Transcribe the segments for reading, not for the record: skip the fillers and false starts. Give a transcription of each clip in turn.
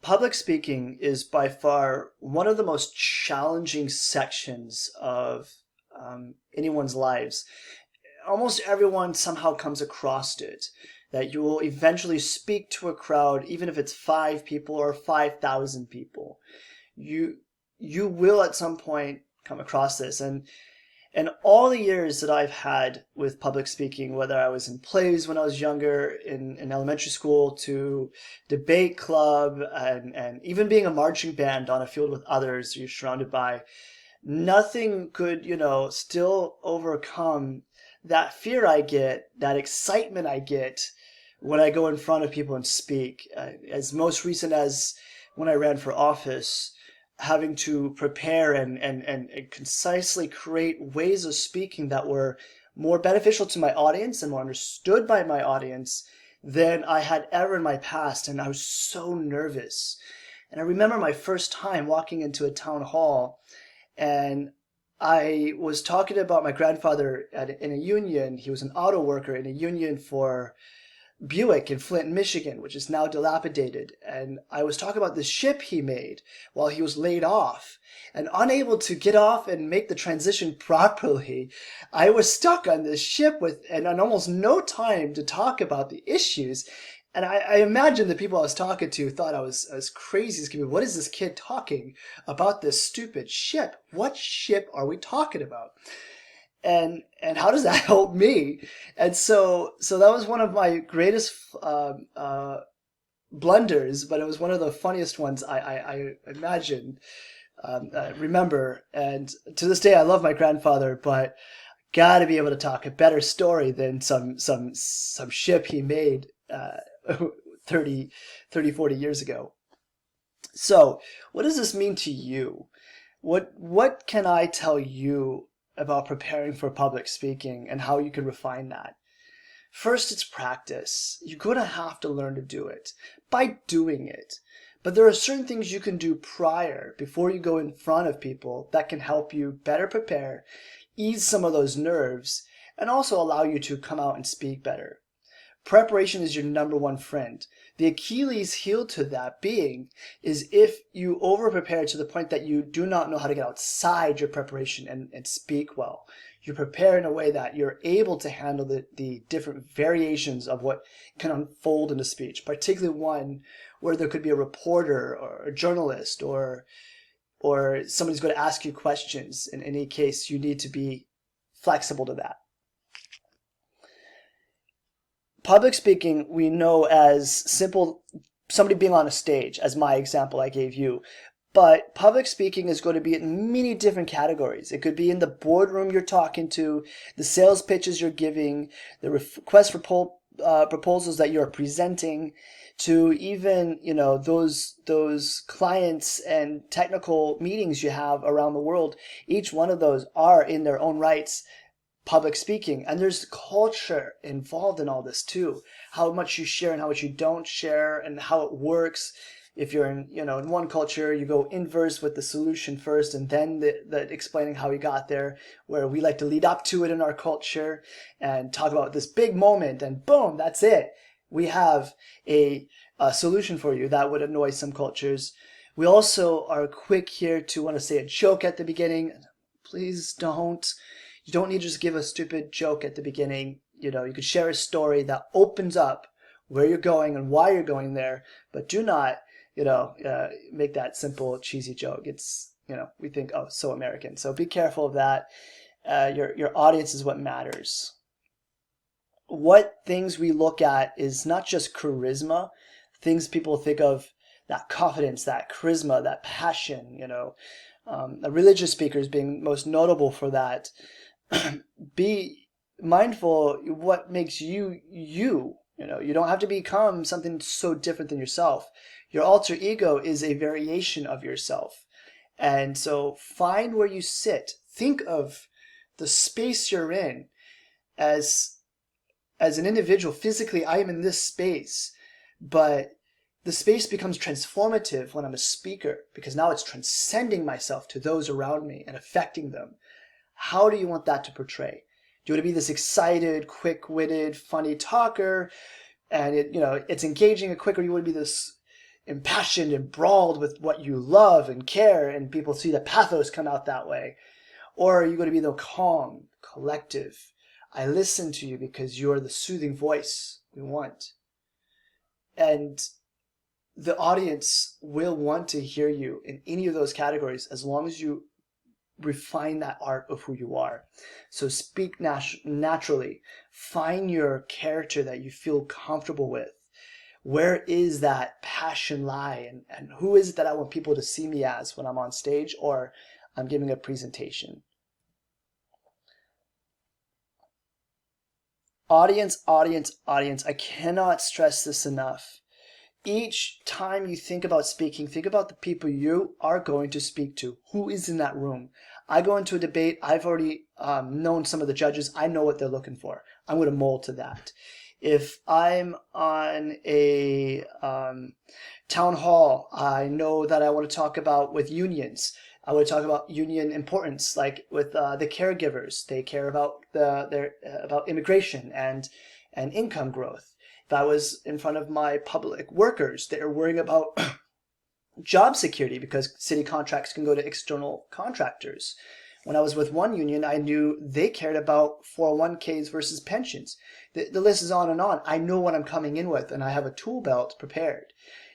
Public speaking is by far one of the most challenging sections of anyone's lives. Almost everyone somehow comes across it, that you will eventually speak to a crowd, even if it's 5 people or 5,000 people. You you will at some point come across this, and all the years that I've had with public speaking, whether I was in plays when I was younger, in elementary school, to debate club, and even being a marching band on a field with others you're surrounded by, nothing could, still overcome that fear I get, that excitement I get when I go in front of people and speak. As most recent as when I ran for office, having to prepare and concisely create ways of speaking that were more beneficial to my audience and more understood by my audience than I had ever in my past. And I was so nervous. And I remember my first time walking into a town hall, and I was talking about my grandfather in a union. He was an auto worker in a union for Buick in Flint, Michigan, which is now dilapidated. And I was talking about the ship he made while he was laid off. And unable to get off and make the transition properly, I was stuck on this ship and almost no time to talk about the issues. And I imagine the people I was talking to thought I was as crazy as can be. What is this kid talking about, this stupid ship? What ship are we talking about? And how does that help me? And so that was one of my greatest blunders, but it was one of the funniest ones I imagine, remember. And to this day, I love my grandfather, but got to be able to talk a better story than some ship he made 30, 40 years ago. So what does this mean to you? What can I tell you about preparing for public speaking and how you can refine that? First, it's practice. You're going to have to learn to do it by doing it. But there are certain things you can do prior, before you go in front of people, that can help you better prepare, ease some of those nerves, and also allow you to come out and speak better. Preparation is your number one friend. The Achilles heel to that being is if you over prepare to the point that you do not know how to get outside your preparation and speak well. You prepare in a way that you're able to handle the different variations of what can unfold in a speech, particularly one where there could be a reporter or a journalist or somebody's going to ask you questions. In any case, you need to be flexible to that. Public speaking, we know as simple, somebody being on a stage, as my example I gave you. But public speaking is going to be in many different categories. It could be in the boardroom you're talking to, the sales pitches you're giving, the request for proposals that you're presenting, to even, those clients and technical meetings you have around the world. Each one of those are in their own rights public speaking, and there's culture involved in all this too. How much you share and how much you don't share, and how it works. If you're in one culture, you go inverse with the solution first, and then the explaining how we got there. Where we like to lead up to it in our culture and talk about this big moment, and boom, that's it. We have a solution for you. That would annoy some cultures. We also are quick here to want to say a joke at the beginning. Please don't. You don't need to just give a stupid joke at the beginning. You could share a story that opens up where you're going and why you're going there, but do not, make that simple, cheesy joke. It's, we think, oh, so American. So be careful of that. Your audience is what matters. What things we look at is not just charisma, things people think of, that confidence, that charisma, that passion, the religious speakers being most notable for that. Be mindful what makes you you. You don't have to become something so different than yourself. Your alter ego is a variation of yourself. And so find where you sit. Think of the space you're in as an individual. Physically, I am in this space, but the space becomes transformative when I'm a speaker, because now it's transcending myself to those around me and affecting them. How do you want that to portray? Do you want to be this excited, quick-witted, funny talker, and it's engaging and quick, or you want to be this impassioned, enthralled with what you love and care, and people see the pathos come out that way? Or are you going to be the calm, collective, I listen to you because you're the soothing voice we want? And the audience will want to hear you in any of those categories as long as you refine that art of who you are. So speak naturally. Find your character that you feel comfortable with. Where is that passion lie? And who is it that I want people to see me as when I'm on stage or I'm giving a presentation? Audience, audience, audience. I cannot stress this enough. Each time you think about speaking, think about the people you are going to speak to. Who is in that room? I go into a debate. I've already known some of the judges. I know what they're looking for. I'm going to mold to that. If I'm on a town hall, I know that I want to talk about with unions. I would talk about union importance, like with the caregivers. They care about about immigration and income growth. If I was in front of my public workers, they're worrying about job security because city contracts can go to external contractors. When I was with one union, I knew they cared about 401ks versus pensions. The list is on and on. I know what I'm coming in with, and I have a tool belt prepared.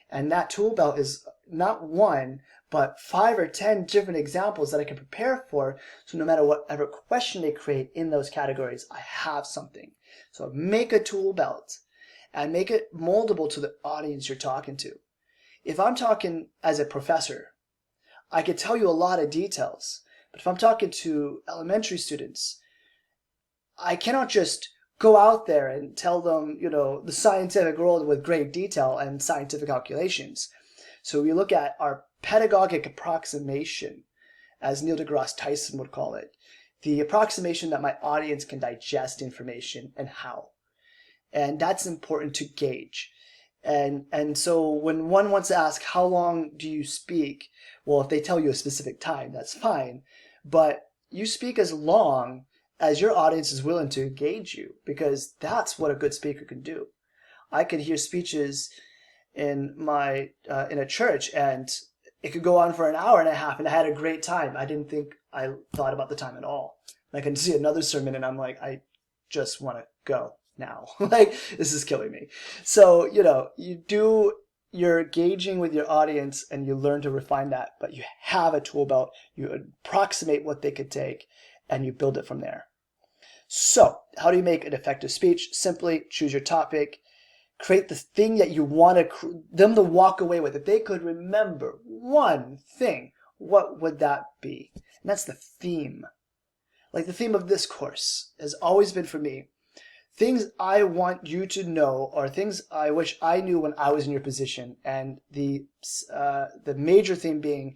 And that tool belt is not one, but 5 or 10 different examples that I can prepare for. So no matter whatever question they create in those categories, I have something. So make a tool belt and make it moldable to the audience you're talking to. If I'm talking as a professor, I could tell you a lot of details. But if I'm talking to elementary students, I cannot just go out there and tell them, the scientific world with great detail and scientific calculations. So we look at our pedagogic approximation, as Neil deGrasse Tyson would call it, the approximation that my audience can digest information and how. And that's important to gauge. And so when one wants to ask, how long do you speak? Well, if they tell you a specific time, that's fine. But you speak as long as your audience is willing to engage you, because that's what a good speaker can do. I could hear speeches in in a church, and it could go on for an hour and a half, and I had a great time. I didn't think I thought about the time at all. And I can see another sermon, and I'm like, I just want to go now. Like, this is killing me. So, you're gauging with your audience and you learn to refine that, but you have a tool belt, you approximate what they could take, and you build it from there. So, how do you make an effective speech? Simply choose your topic, create the thing that you want them to walk away with. If they could remember one thing, what would that be? And that's the theme. Like the theme of this course has always been for me, things I want you to know, or things I wish I knew when I was in your position. And the major theme being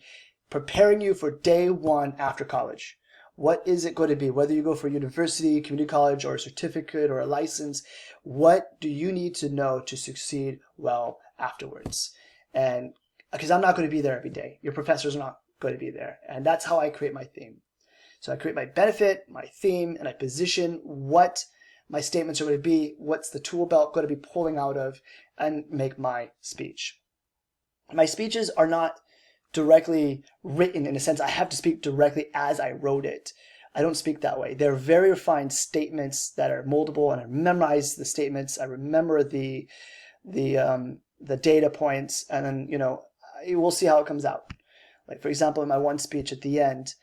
preparing you for day one after college. What is it going to be? Whether you go for university, community college, or a certificate or a license, what do you need to know to succeed well afterwards? And because I'm not going to be there every day. Your professors are not going to be there. And that's how I create my theme. So I create my benefit, my theme, and I position what my statements are going to be, what's the tool belt going to be pulling out of, and make my speech. My speeches are not directly written in a sense. I have to speak directly as I wrote it. I don't speak that way. They're very refined statements that are moldable, and I memorize the statements. I remember the data points, and then, we'll see how it comes out. Like, for example, in my one speech at the end,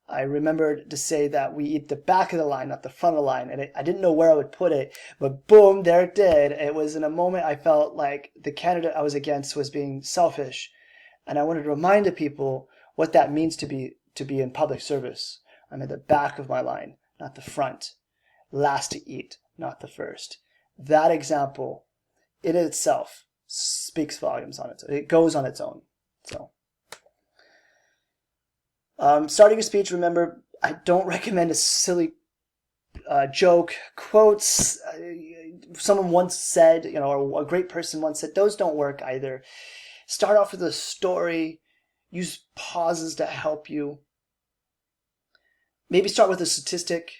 I remembered to say that we eat the back of the line, not the front of the line. And I didn't know where I would put it, but boom, there it did. It was in a moment I felt like the candidate I was against was being selfish. And I wanted to remind the people what that means to be in public service. I'm at the back of my line, not the front. Last to eat, not the first. That example, in itself, speaks volumes on its own. It goes on its own. So. Starting a speech, remember, I don't recommend a silly joke. Quotes, someone once said, or a great person once said, those don't work either. Start off with a story. Use pauses to help you. Maybe start with a statistic.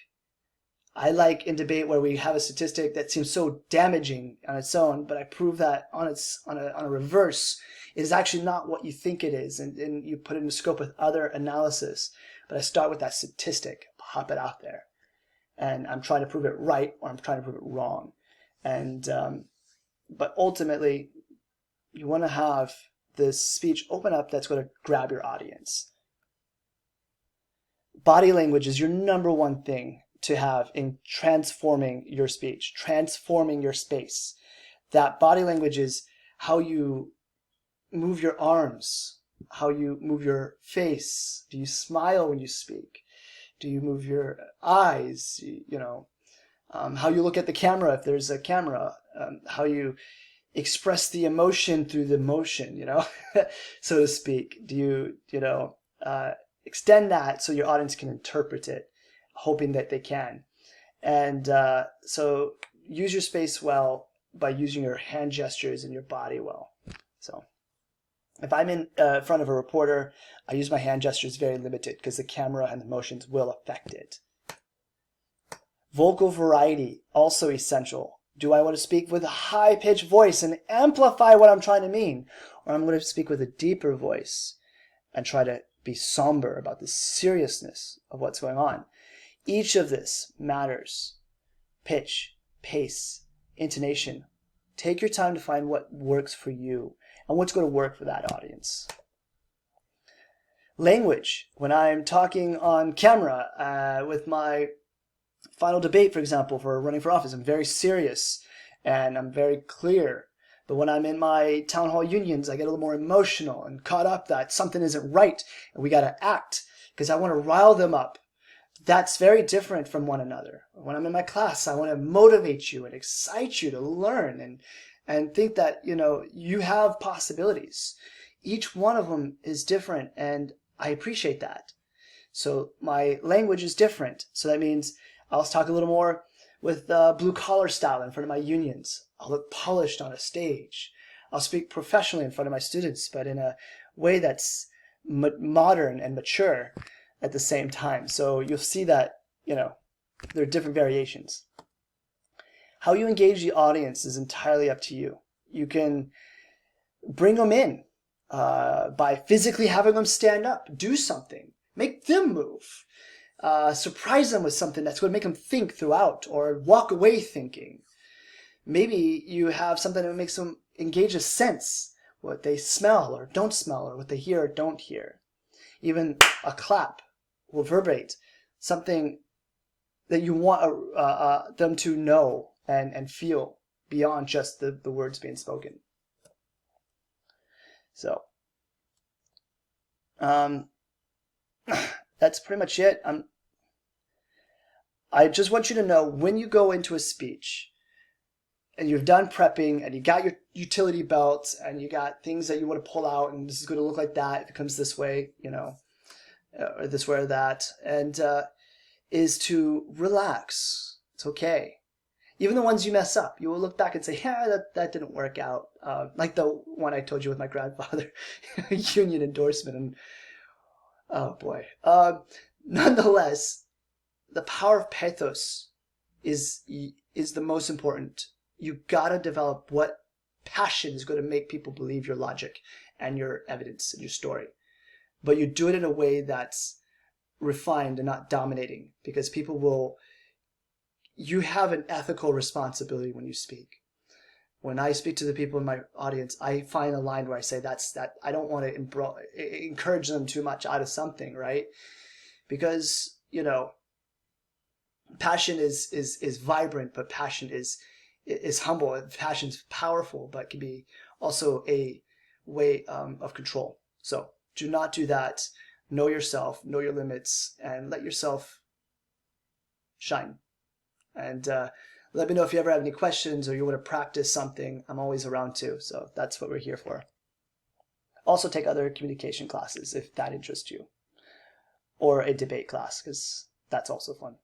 I like in debate where we have a statistic that seems so damaging on its own, but I prove that on a reverse, it is actually not what you think it is, and you put it in the scope with other analysis. But I start with that statistic, pop it out there, and I'm trying to prove it right or I'm trying to prove it wrong. And but ultimately, you want to have this speech open up that's going to grab your audience. Body language is your number one thing to have in transforming your speech, transforming your space. That body language is how you move your arms, how you move your face. Do you smile when you speak? Do you move your eyes? How you look at the camera if there's a camera, how you express the emotion through the motion, so to speak. Do you, extend that so your audience can interpret it, hoping that they can. And so use your space well by using your hand gestures and your body well. So if I'm in front of a reporter, I use my hand gestures very limited because the camera and the motions will affect it. Vocal variety, also essential. Do I want to speak with a high-pitched voice and amplify what I'm trying to mean? Or I'm going to speak with a deeper voice and try to be somber about the seriousness of what's going on. Each of this matters. Pitch, pace, intonation. Take your time to find what works for you and what's going to work for that audience. Language. When I'm talking on camera with my final debate, for example, for running for office, I'm very serious and I'm very clear. But when I'm in my town hall unions, I get a little more emotional and caught up that something isn't right and we got to act because I want to rile them up. That's very different from one another. When I'm in my class, I want to motivate you and excite you to learn and think that, you have possibilities. Each one of them is different and I appreciate that. So my language is different. So that means I'll talk a little more with blue collar style in front of my unions. I'll look polished on a stage. I'll speak professionally in front of my students, but in a way that's modern and mature at the same time. So you'll see that, there are different variations. How you engage the audience is entirely up to you. You can bring them in by physically having them stand up, do something, make them move. Surprise them with something that's going to make them think throughout or walk away thinking. Maybe you have something that makes them engage a sense, what they smell or don't smell or what they hear or don't hear. Even a clap will reverberate something that you want them to know and feel beyond just the words being spoken. So that's pretty much it. I just want you to know when you go into a speech and you've done prepping and you got your utility belt and you got things that you want to pull out and this is going to look like that if it comes this way, or this way or that, and is to relax. It's okay. Even the ones you mess up, you will look back and say, yeah, that didn't work out. Like the one I told you with my grandfather, union endorsement. And oh boy. Nonetheless, the power of pathos is the most important. You gotta develop what passion is going to make people believe your logic and your evidence and your story. But you do it in a way that's refined and not dominating, because you have an ethical responsibility when you speak. When I speak to the people in my audience, I find a line where I say that I don't want to encourage them too much out of something, right? Because, passion is vibrant, but passion is humble. Passion's powerful, but can be also a way of control. So do not do that. Know yourself, know your limits, and let yourself shine. And let me know if you ever have any questions or you want to practice something. I'm always around too. So that's what we're here for. Also take other communication classes if that interests you, or a debate class, because that's also fun.